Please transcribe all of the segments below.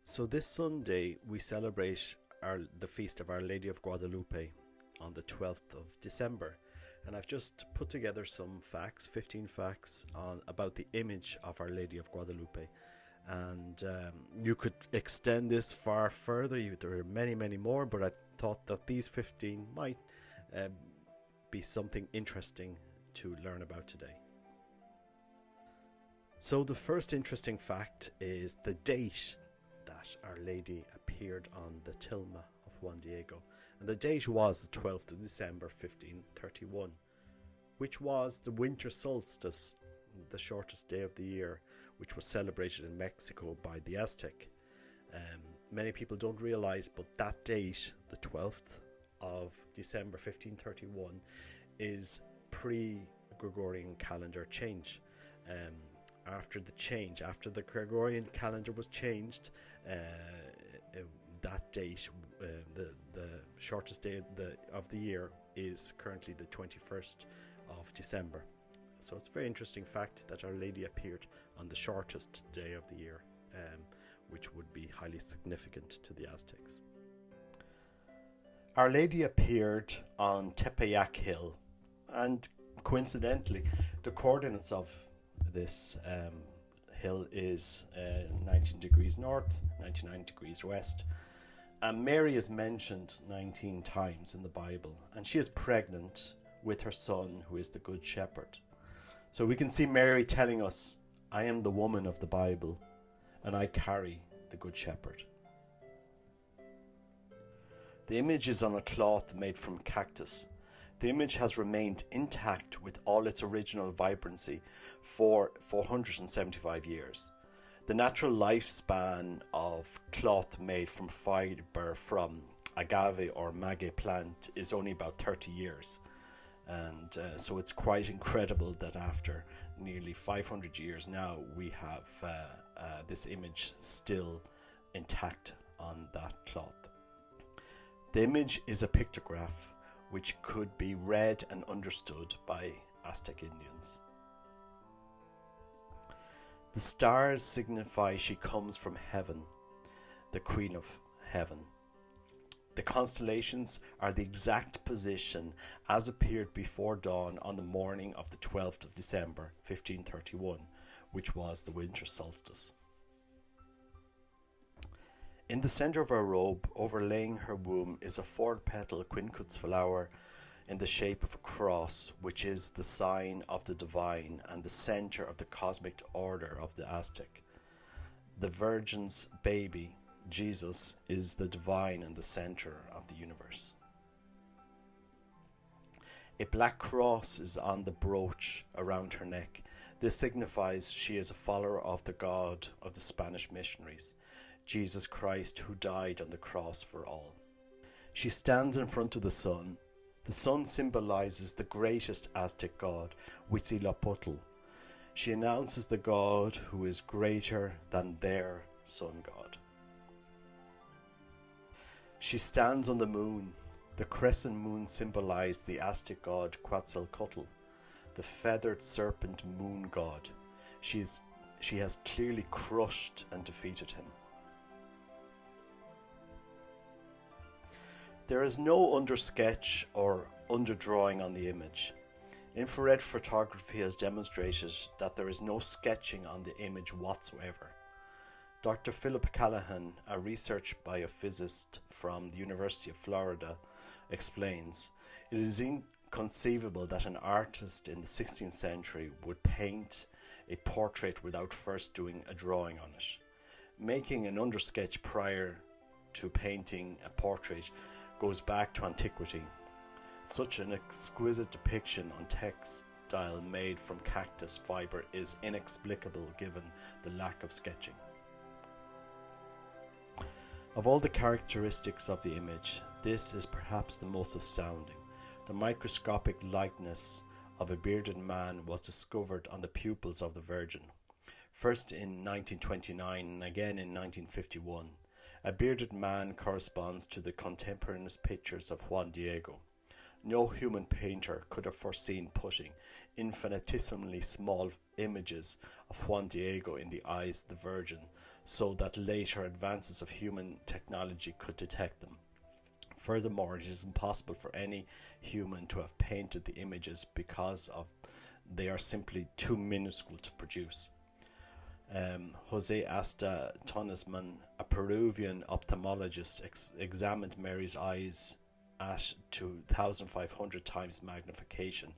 So this Sunday we celebrate the feast of Our Lady of Guadalupe on the 12th of December, and I've just put together some facts, 15 facts about the image of Our Lady of Guadalupe, and you could extend this far further. There are many more, but I thought that these 15 might be something interesting to learn about today. So the first interesting fact is the date that Our Lady appeared on the Tilma of Juan Diego, and the date was the 12th of December 1531, which was the winter solstice, the shortest day of the year, which was celebrated in Mexico by the Aztec. Many people don't realize, but that date, the 12th of December 1531, is pre-Gregorian calendar change. After the Gregorian calendar was changed, that date, the shortest day of the year, is currently the 21st of December. So it's a very interesting fact that Our Lady appeared on the shortest day of the year, which would be highly significant to the Aztecs. Our Lady appeared on Tepeyac Hill, and coincidentally, the coordinates of this hill is 19 degrees north, 99 degrees west. And Mary is mentioned 19 times in the Bible, and she is pregnant with her son, who is the Good Shepherd. So we can see Mary telling us, I am the woman of the Bible, and I carry the Good Shepherd. The image is on a cloth made from cactus. The image has remained intact with all its original vibrancy for 475 years. The natural lifespan of cloth made from fibre from agave or maguey plant is only about 30 years. And so it's quite incredible that after nearly 500 years now, we have this image still intact on that cloth. The image is a pictograph which could be read and understood by Aztec Indians. The stars signify she comes from heaven, the Queen of Heaven. The constellations are the exact position as appeared before dawn on the morning of the 12th of December 1531, which was the winter solstice. In the centre of her robe, overlaying her womb, is a 4-petal quincunx flower in the shape of a cross, which is the sign of the divine and the centre of the cosmic order of the Aztec. The Virgin's baby, Jesus, is the divine and the centre of the universe. A black cross is on the brooch around her neck. This signifies she is a follower of the God of the Spanish missionaries, Jesus Christ, who died on the cross for all. She stands in front of the sun. The sun symbolizes the greatest Aztec god, Huitzilopochtli. She announces the God who is greater than their sun god. She stands on the moon. The crescent moon symbolized the Aztec god Quetzalcoatl, the feathered serpent moon god. She has clearly crushed and defeated him. There is no undersketch or underdrawing on the image. Infrared photography has demonstrated that there is no sketching on the image whatsoever. Dr. Philip Callahan, a research biophysicist from the University of Florida, explains, it is inconceivable that an artist in the 16th century would paint a portrait without first doing a drawing on it. Making an undersketch prior to painting a portrait goes back to antiquity. Such an exquisite depiction on textile made from cactus fibre is inexplicable given the lack of sketching. Of all the characteristics of the image, this is perhaps the most astounding. The microscopic likeness of a bearded man was discovered on the pupils of the Virgin, first in 1929 and again in 1951. A bearded man corresponds to the contemporaneous pictures of Juan Diego. No human painter could have foreseen putting infinitesimally small images of Juan Diego in the eyes of the Virgin so that later advances of human technology could detect them. Furthermore, it is impossible for any human to have painted the images because they are simply too minuscule to produce. Jose Asta Tonesman, a Peruvian ophthalmologist, examined Mary's eyes at 2,500 times magnification.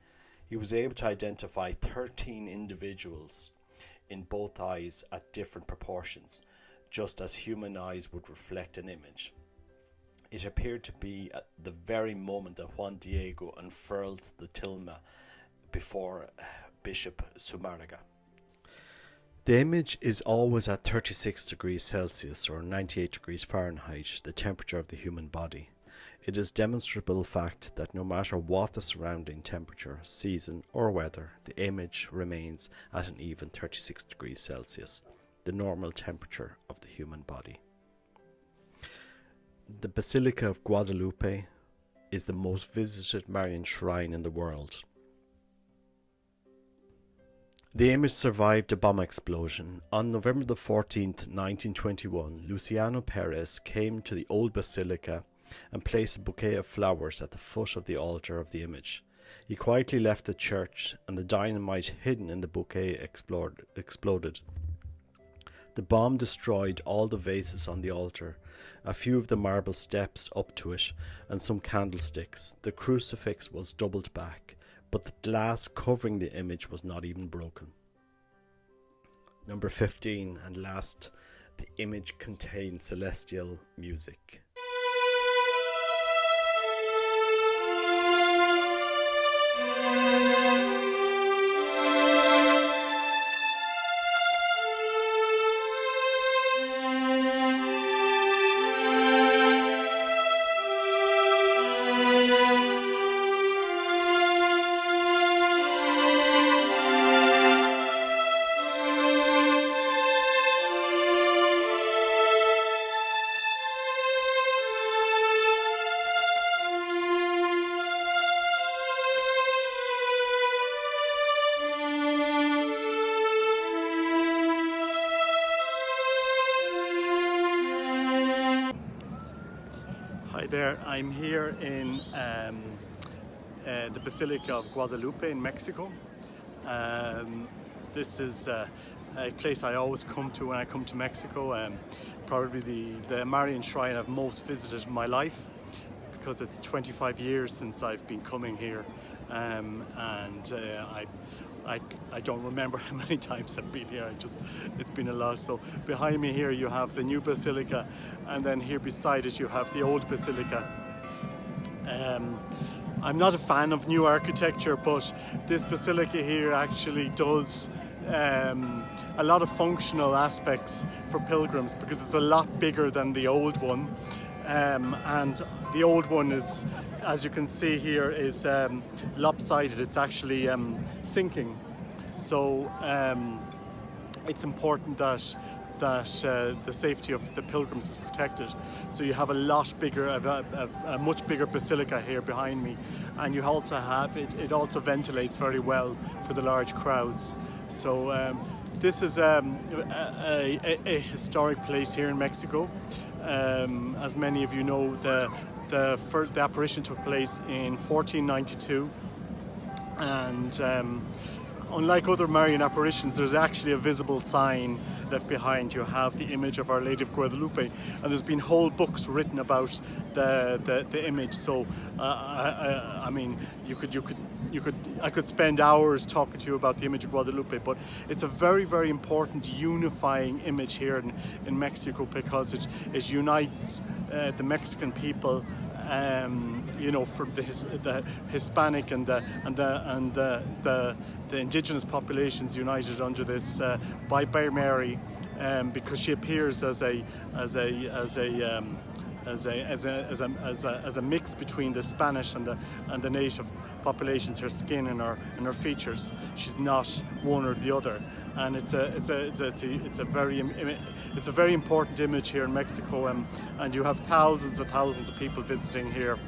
He was able to identify 13 individuals in both eyes at different proportions, just as human eyes would reflect an image. It appeared to be at the very moment that Juan Diego unfurled the tilma before Bishop Sumarraga. The image is always at 36 degrees Celsius or 98 degrees Fahrenheit, the temperature of the human body. It is demonstrable fact that no matter what the surrounding temperature, season or weather, the image remains at an even 36 degrees Celsius, the normal temperature of the human body. The Basilica of Guadalupe is the most visited Marian shrine in the world. The image survived a bomb explosion. On November the 14th, 1921, Luciano Perez came to the old basilica and placed a bouquet of flowers at the foot of the altar of the image. He quietly left the church, and the dynamite hidden in the bouquet exploded. The bomb destroyed all the vases on the altar, a few of the marble steps up to it, and some candlesticks. The crucifix was doubled back, but the glass covering the image was not even broken. Number 15 and last, the image contains celestial music. Hi there, I'm here in the Basilica of Guadalupe in Mexico. This is a place I always come to when I come to Mexico. Probably the Marion shrine I've most visited in my life, because it's 25 years since I've been coming here, and I don't remember how many times I've been here. It's been a lot. So behind me here you have the new basilica, and then here beside it you have the old basilica. I'm not a fan of new architecture, but this basilica here actually does a lot of functional aspects for pilgrims, because it's a lot bigger than the old one. And the old one is, as you can see here, is lopsided. It's actually sinking. So it's important that the safety of the pilgrims is protected. So you have a lot bigger, a much bigger basilica here behind me, and you also have it also ventilates very well for the large crowds. So this is a historic place here in Mexico. As many of you know, the apparition took place in 1492, and unlike other Marian apparitions, there's actually a visible sign left behind. You have the image of Our Lady of Guadalupe, and there's been whole books written about the image. So I mean, I could spend hours talking to you about the image of Guadalupe, but it's a very, very important unifying image here in Mexico, because it unites the Mexican people. You know, from the Hispanic and the indigenous populations united under this by Mary, because she appears as a mix between the Spanish and the native populations. Her skin and her features, she's not one or the other, and it's a very important image here in Mexico, and you have thousands and thousands of people visiting here.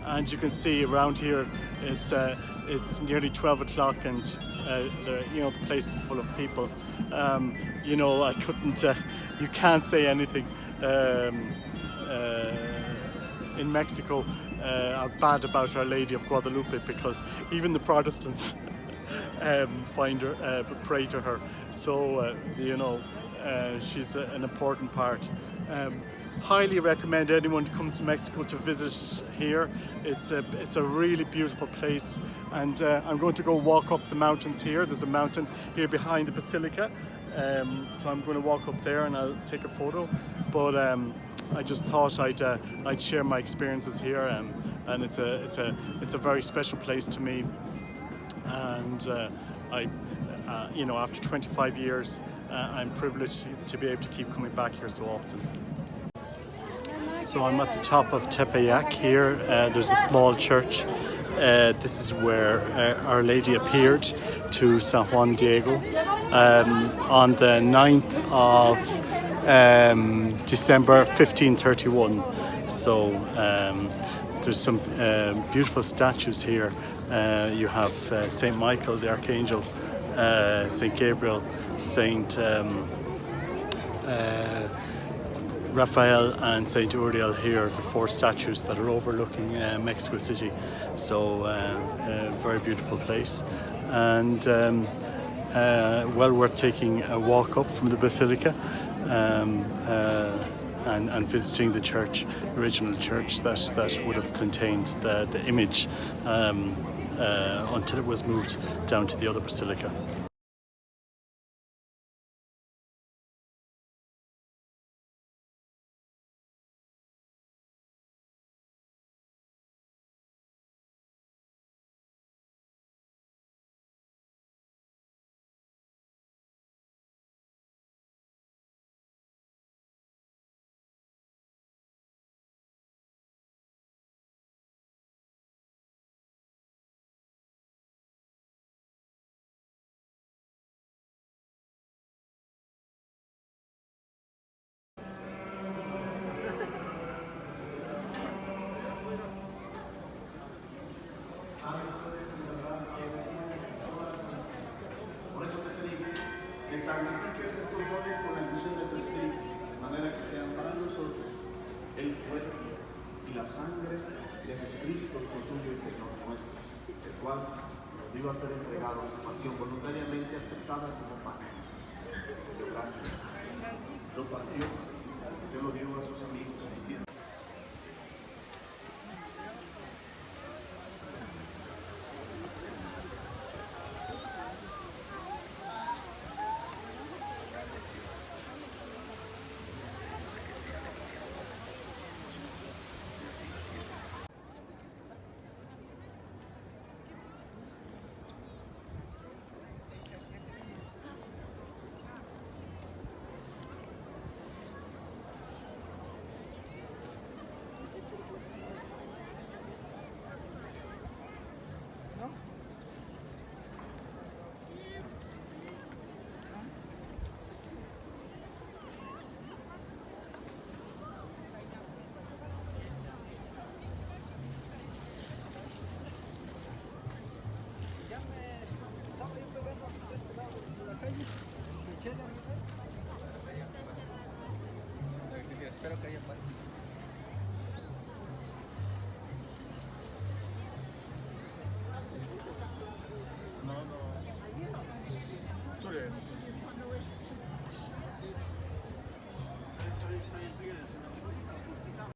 And you can see around here it's nearly 12 o'clock, and the place is full of people. I couldn't. You can't say anything in Mexico bad about Our Lady of Guadalupe, because even the Protestants pray to her. So she's an important part. Highly recommend anyone who comes to Mexico to visit here. It's a really beautiful place, and I'm going to go walk up the mountains here. There's a mountain here behind the Basilica, so I'm going to walk up there and I'll take a photo. But I just thought I'd share my experiences here, and it's a very special place to me. And after 25 years, I'm privileged to be able to keep coming back here so often. So I'm at the top of Tepeyac here. There's a small church. This is where Our Lady appeared to San Juan Diego on the 9th of December 1531. So there's some beautiful statues here. You have Saint Michael the Archangel, Saint Gabriel, Saint Raphael and Saint Uriel here, the four statues that are overlooking Mexico City. So a very beautiful place, and well worth taking a walk up from the Basilica and visiting the church, original church that would have contained the image until it was moved down to the other basilica. Que santifiques estos dones con la infusión de tu Espíritu, de manera que sean para nosotros el cuerpo y la sangre de Jesucristo, tuyo y Señor nuestro, el cual iba a ser entregado a su pasión voluntariamente aceptada como pan. Dio gracias, lo partió y se lo dio a sus amigos diciendo: Espero que haya paz.